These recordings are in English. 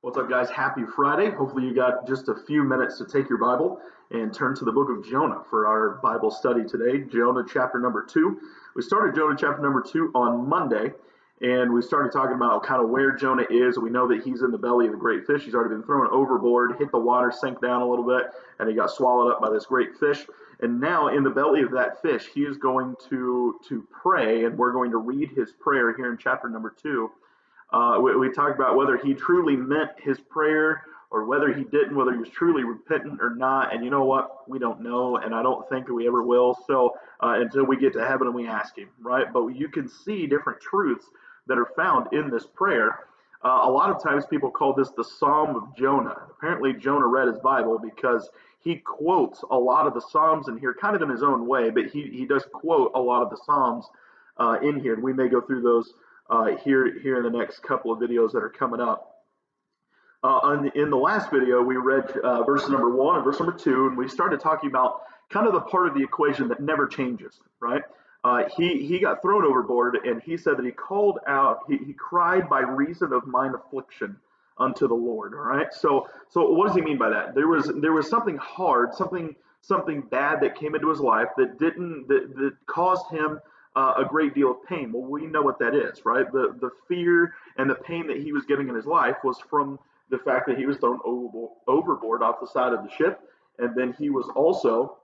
What's up, guys? Happy Friday. Hopefully, you got just a few minutes to take your Bible and turn to the book of Jonah for our Bible study today. Jonah chapter number 2. We started Jonah chapter number 2 on Monday, and we started talking about kind of where Jonah is. We know that he's in the belly of the great fish. He's already been thrown overboard, hit the water, sank down a little bit, and he got swallowed up by this great fish. And now, in the belly of that fish, he is going to pray, and we're going to read his prayer here in chapter number 2. We talked about whether he truly meant his prayer or whether he didn't, whether he was truly repentant or not. And you know what? We don't know, and I don't think we ever will. So until we get to heaven and we ask him, right? But you can see different truths that are found in this prayer. A lot of times people call this the Psalm of Jonah. Apparently, Jonah read his Bible because he quotes a lot of the Psalms in here, kind of in his own way, but he does quote a lot of the Psalms in here. And we may go through those here in the next couple of videos that are coming up. In the last video, we read verse number 1 and verse number 2, and we started talking about kind of the part of the equation that never changes, right? He got thrown overboard, and he said that he called out, he cried by reason of mine affliction unto the Lord. All right. So what does he mean by that? There was something hard, something bad that came into his life that caused him a great deal of pain. Well, we know what that is, right? The fear and the pain that he was getting in his life was from the fact that he was thrown overboard off the side of the ship, and then he was also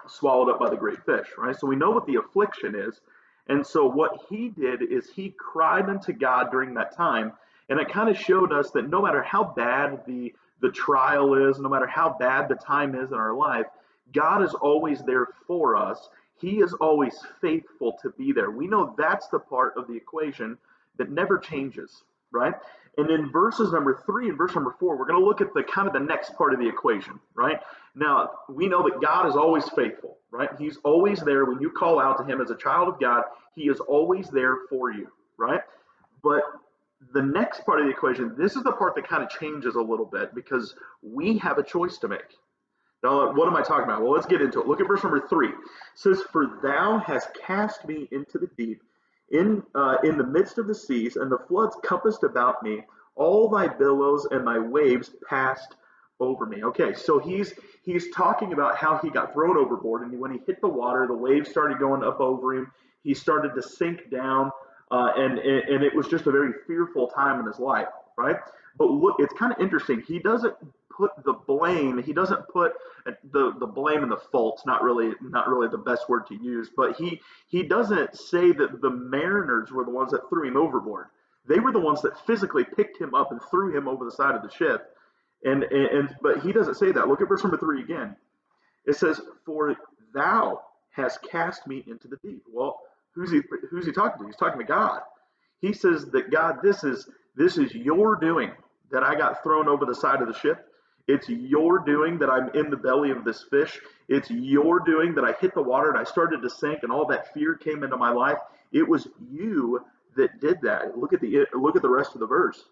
swallowed up by the great fish, right? So we know what the affliction is. And so what he did is he cried unto God during that time, and it kind of showed us that no matter how bad the trial is, no matter how bad the time is in our life, God is always there for us. He is always faithful to be there. We know that's the part of the equation that never changes, right? And in verses number 3 and verse number 4, we're going to look at the kind of the next part of the equation, right? Now, we know that God is always faithful, right? He's always there when you call out to him as a child of God. He is always there for you, right? But the next part of the equation, this is the part that kind of changes a little bit because we have a choice to make. Now, what am I talking about? Well, let's get into it. Look at verse number 3. It says, "For thou hast cast me into the deep, in the midst of the seas, and the floods compassed about me. All thy billows and thy waves passed over me." Okay, so he's talking about how he got thrown overboard, and when he hit the water, the waves started going up over him. He started to sink down, and it was just a very fearful time in his life, right? But look, it's kind of interesting. He doesn't put the blame. He doesn't put the blame and the fault. Not really the best word to use. But he doesn't say that the mariners were the ones that threw him overboard. They were the ones that physically picked him up and threw him over the side of the ship. But he doesn't say that. Look at verse number 3 again. It says, "For thou hast cast me into the deep." Well, who's he talking to? He's talking to God. He says that, God, this is your doing that I got thrown over the side of the ship. It's your doing that I'm in the belly of this fish. It's your doing that I hit the water and I started to sink and all that fear came into my life. It was you that did that. Look at the rest of the verse.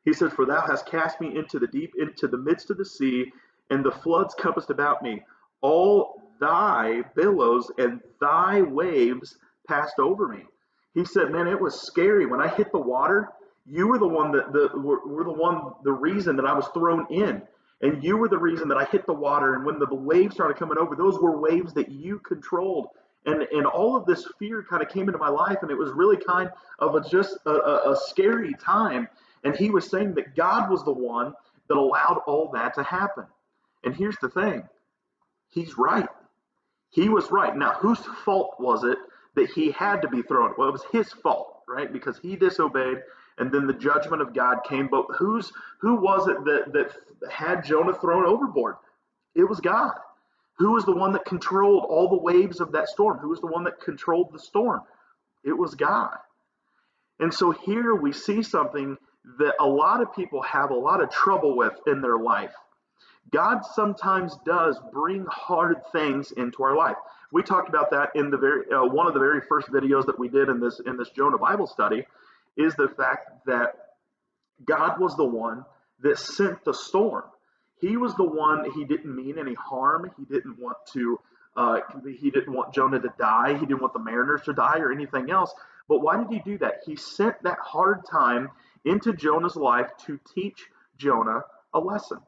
He says, "For thou hast cast me into the deep, into the midst of the sea, and the floods compassed about me. All thy billows and thy waves passed over me." He said, man, it was scary. When I hit the water, you were the one the reason that I was thrown in. And you were the reason that I hit the water. And when the waves started coming over, those were waves that you controlled. And all of this fear kind of came into my life. And it was really kind of just a scary time. And he was saying that God was the one that allowed all that to happen. And here's the thing. He's right. He was right. Now, whose fault was it that he had to be thrown? Well, it was his fault, right? Because he disobeyed, and then the judgment of God came. But who was it that had Jonah thrown overboard? It was God. Who was the one that controlled all the waves of that storm? Who was the one that controlled the storm? It was God. And so here we see something that a lot of people have a lot of trouble with in their life. God sometimes does bring hard things into our life. We talked about that in the one of the very first videos that we did in this Jonah Bible study, is the fact that God was the one that sent the storm. He was the one. He didn't mean any harm. He didn't want Jonah to die. He didn't want the mariners to die or anything else. But why did he do that? He sent that hard time into Jonah's life to teach Jonah a lesson.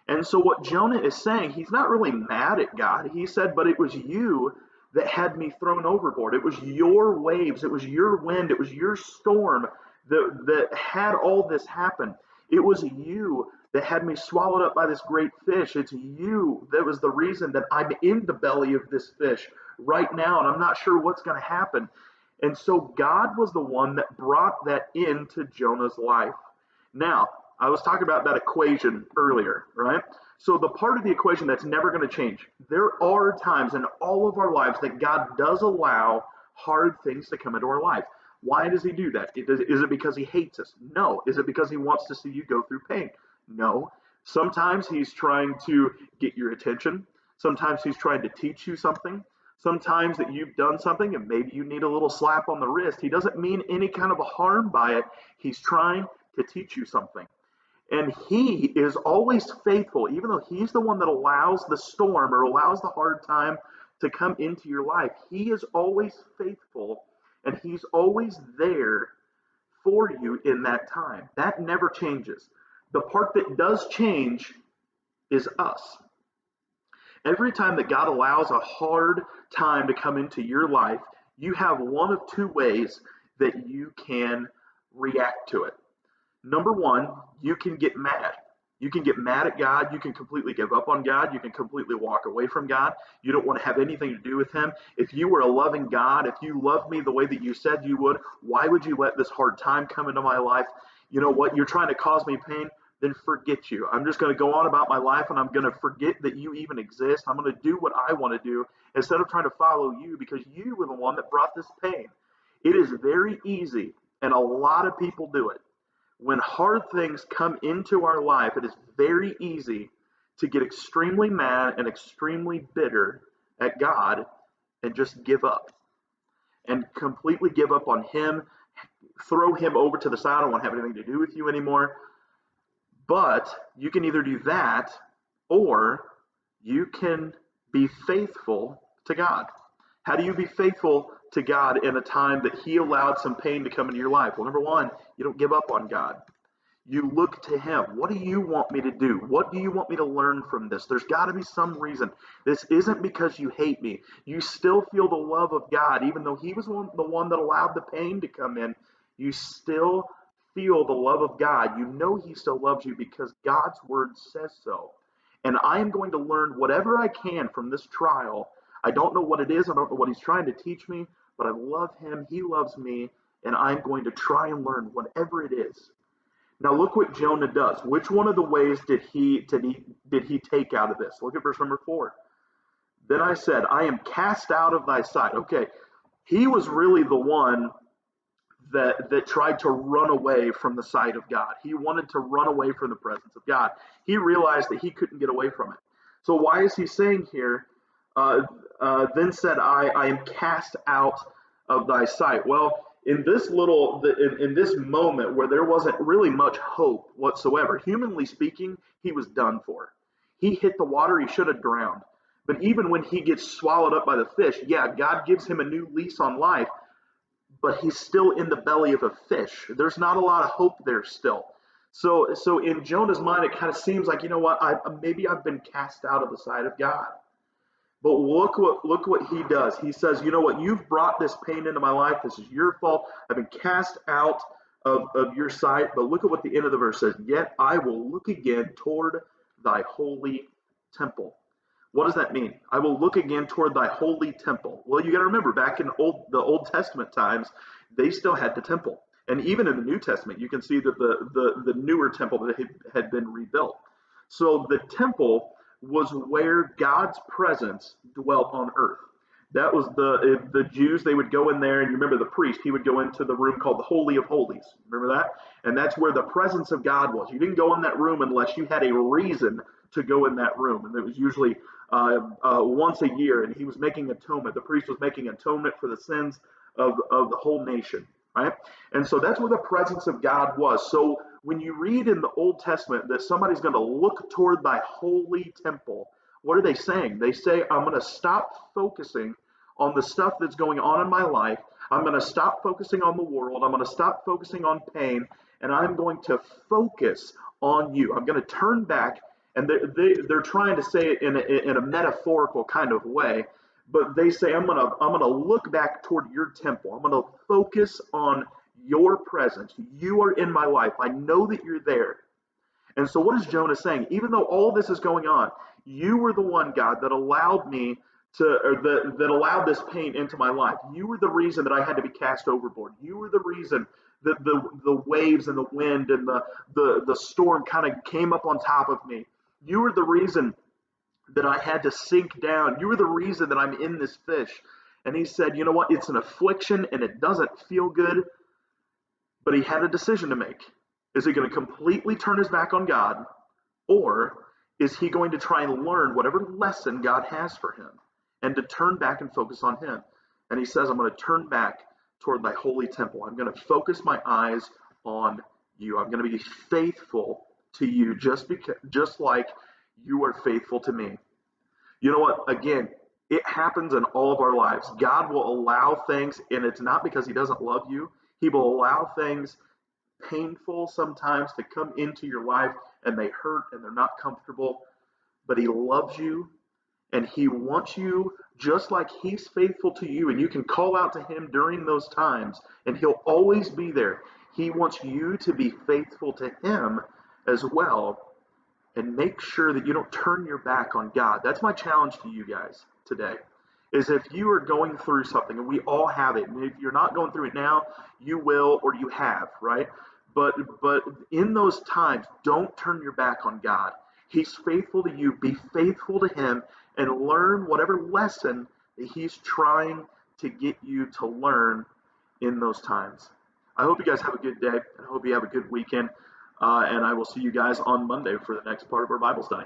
And so what Jonah is saying, he's not really mad at God. He said, but it was you that had me thrown overboard. It was your waves. It was your wind. It was your storm that had all this happen. It was you that had me swallowed up by this great fish. It's you that was the reason that I'm in the belly of this fish right now, and I'm not sure what's going to happen. And so God was the one that brought that into Jonah's life. Now, I was talking about that equation earlier, right? So the part of the equation that's never going to change. There are times in all of our lives that God does allow hard things to come into our life. Why does he do that? Is it because he hates us? No. Is it because he wants to see you go through pain? No. Sometimes he's trying to get your attention. Sometimes he's trying to teach you something. Sometimes that you've done something and maybe you need a little slap on the wrist. He doesn't mean any kind of a harm by it. He's trying to teach you something. And he is always faithful, even though he's the one that allows the storm or allows the hard time to come into your life. He is always faithful and he's always there for you in that time. That never changes. The part that does change is us. Every time that God allows a hard time to come into your life, you have one of two ways that you can react to it. Number one, you can get mad. You can get mad at God. You can completely give up on God. You can completely walk away from God. You don't want to have anything to do with him. If you were a loving God, if you loved me the way that you said you would, why would you let this hard time come into my life? You know what? You're trying to cause me pain. Then forget you. I'm just going to go on about my life and I'm going to forget that you even exist. I'm going to do what I want to do instead of trying to follow you because you were the one that brought this pain. It is very easy, and a lot of people do it. When hard things come into our life, it is very easy to get extremely mad and extremely bitter at God and just give up and completely give up on him, throw him over to the side. I don't want to have anything to do with you anymore. But you can either do that or you can be faithful to God. How do you be faithful to God in a time that he allowed some pain to come into your life? Well, number one, you don't give up on God. You look to him. What do you want me to do? What do you want me to learn from this? There's got to be some reason. This isn't because you hate me. You still feel the love of God. Even though he was the one that allowed the pain to come in, you still feel the love of God. You know he still loves you because God's word says so. And I am going to learn whatever I can from this trial. I don't know what it is. I don't know what he's trying to teach me, but I love him. He loves me, and I'm going to try and learn whatever it is. Now look what Jonah does. Which one of the ways did he take out of this? Look at verse number 4. Then I said, I am cast out of thy sight. Okay, he was really the one that tried to run away from the sight of God. He wanted to run away from the presence of God. He realized that he couldn't get away from it. So why is he saying here, then said I am cast out of thy sight? Well, in this in this moment where there wasn't really much hope whatsoever, humanly speaking, he was done for. He hit the water, he should have drowned. But even when he gets swallowed up by the fish, yeah, God gives him a new lease on life, but he's still in the belly of a fish. There's not a lot of hope there still. So in Jonah's mind, it kind of seems like, you know what, maybe I've been cast out of the sight of God. But look what he does. He says, you know what, you've brought this pain into my life. This is your fault. I've been cast out of your sight. But look at what the end of the verse says. Yet I will look again toward thy holy temple. What does that mean? I will look again toward thy holy temple. Well, you got to remember, back in the Old Testament times, they still had the temple. And even in the New Testament, you can see that the newer temple that had been rebuilt. So the temple was where God's presence dwelt on earth. That was the Jews, they would go in there, and you remember the priest, he would go into the room called the Holy of Holies. Remember that? And that's where the presence of God was. You didn't go in that room unless you had a reason to go in that room. And it was usually once a year, and he was making atonement. The priest was making atonement for the sins of the whole nation, right? And so that's where the presence of God was. So when you read in the Old Testament that somebody's going to look toward thy holy temple, what are they saying? They say, I'm going to stop focusing on the stuff that's going on in my life. I'm going to stop focusing on the world. I'm going to stop focusing on pain, and I'm going to focus on you. I'm going to turn back, and they're trying to say it in a metaphorical kind of way, but they say, I'm gonna look back toward your temple. I'm gonna focus on your presence. You are in my life. I know that you're there. And so, what is Jonah saying? Even though all this is going on, you were the one, God, that allowed me to, or that allowed this pain into my life. You were the reason that I had to be cast overboard. You were the reason that the waves and the wind and the storm kind of came up on top of me. You were the reason that I had to sink down. You were the reason that I'm in this fish. And he said, you know what? It's an affliction and it doesn't feel good, but he had a decision to make. Is he going to completely turn his back on God, or is he going to try and learn whatever lesson God has for him and to turn back and focus on him? And he says, I'm going to turn back toward thy holy temple. I'm going to focus my eyes on you. I'm going to be faithful to you just like you are faithful to me. You know what? Again, it happens in all of our lives. God will allow things, and it's not because he doesn't love you. He will allow things painful sometimes to come into your life, and they hurt and they're not comfortable, but he loves you and he wants you just like he's faithful to you, and you can call out to him during those times and he'll always be there. He wants you to be faithful to him as well, and make sure that you don't turn your back on God. That's my challenge to you guys today. Is if you are going through something, and we all have it, and if you're not going through it now, you will, or you have, right? But in those times, don't turn your back on God. He's faithful to you. Be faithful to him and learn whatever lesson that he's trying to get you to learn in those times. I hope you guys have a good day. I hope you have a good weekend. And I will see you guys on Monday for the next part of our Bible study.